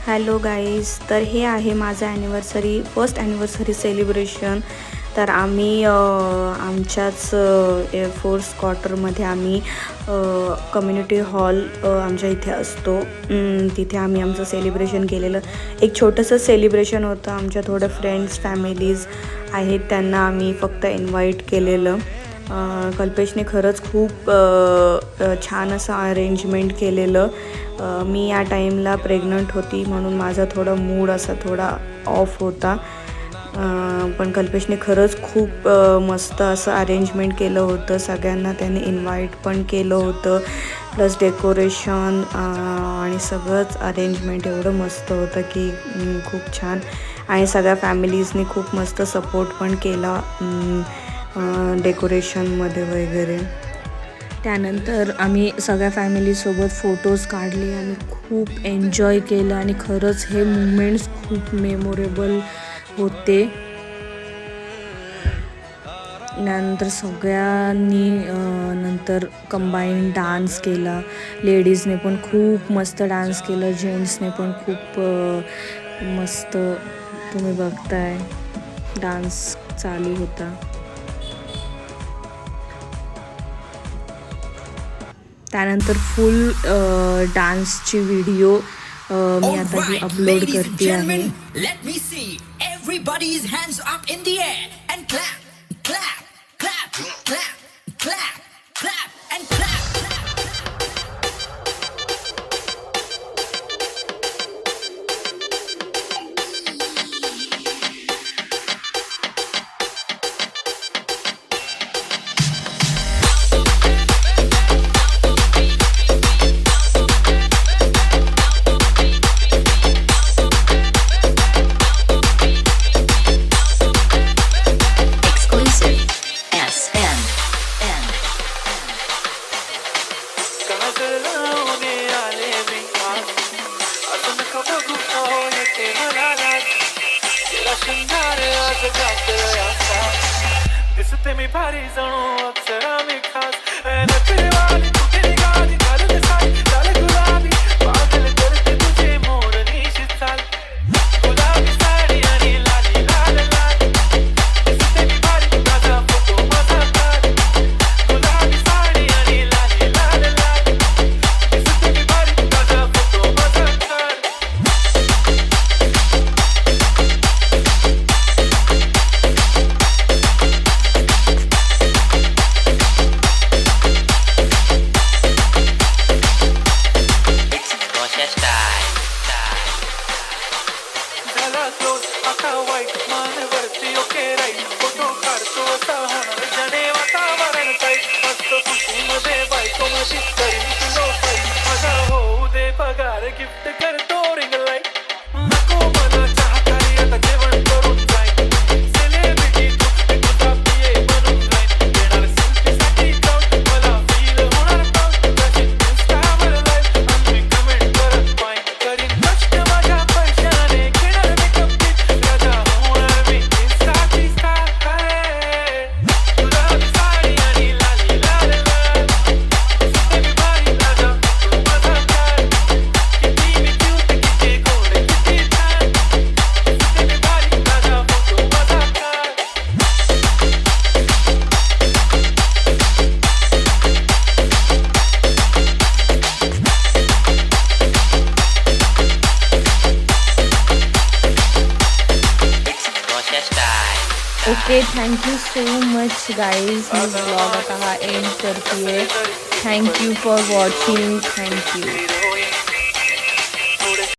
Hello guys, तर हे आहे माझं फर्स्ट ॲनिव्हर्सरी सेलिब्रेशन. तर आम्ही आमच्याच एअरफोर्स क्वार्टरमध्ये आम्ही कम्युनिटी हॉल आमच्या इथे असतो. तिथे आम्ही आमचं सेलिब्रेशन केलेलं. एक छोटंसं सेलिब्रेशन होतं. आमच्या थोडं फ्रेंड्स फॅमिलीज आहेत त्यांना आम्ही फक्त इन्व्हाइट केलेलं. कल्पेशने खरंच खूप छान असं अरेंजमेंट केलेलं. मी या टाईमला प्रेग्नंट होती म्हणून माझा थोडा मूड असा थोडा ऑफ होता. पण कल्पेशने खरंच खूप मस्त असं अरेंजमेंट केलं होतं. सगळ्यांना त्याने इन्व्हाइट पण केलं होतं. प्लस डेकोरेशन आणि सगळंच अरेंजमेंट एवढं मस्त होतं की खूप छान. आणि सगळ्या फॅमिलीजनी खूप मस्त सपोर्ट पण केला डेकोरेशनमध्ये वगैरे. त्यानंतर आम्ही सगळ्या फॅमिलीसोबत फोटोज काढले आणि खूप एन्जॉय केलं आणि खरंच हे मुमेंट्स खूप मेमोरेबल होते. नंतर सगळ्यांनी नंतर कंबाईन डान्स केला. लेडीजने पण खूप मस्त डान्स केलं, जेंट्सने पण खूप मस्त तुम्ही बघताय डान्स चालू होता. त्यानंतर फुल डान्सची व्हिडिओ मी आता ही अपलोड करते आहे. Let me see everybody's hands up in the air and clap, clap, clap, clap, clap, clap and clap. दिसते मी भारी जणू अक्षरा मी खास नखरे वाली तुझी गाडी घालून साई लाल गुलाबी पागल करते तुझे मोरनीशी चाल गुलाबी साडी आणि लाली लाल लाल दिसते मी भारी माझा फोटो माझा काढ गुलाबी साडी आणि लाली लाल लाल दिसते मी भारी माझा फोटो माझा काढ. आता वाईट मानवरती ओके राईट फोटो काढतो असा होणार जने वातावरण काही मस्त खुशीमध्ये बायको माझी करीन तुझं फाईट माझा होऊ दे पगार गिफ्ट करतो रिंग लाईट नको मला चहाकारी आता जेवण करून जाईन सेलिब्रिटी तू तुझा पिये बनून जाईन येणार सेल्फीसाठी जाऊन मला फील होणार प्राऊड कशी इंस्टावर लाईव्ह आणि कमेंट करत पाईन करीन कष्ट माझ्या पैशाने घेणार मेकअप किट राजा होणार मी इंस्टाची स्टार गुलाबी साडी आणि लाली लाल लाल दिसते मी भारी राजा तू माझा काळ किती मी क्यूट किती गोड किती छान दिसते मी भारी राजा फोटो माझा काळ. Okay, thank you so much guys. मी ब्लॉग आता हा एंड करते. Thank you for watching. थँक्यू.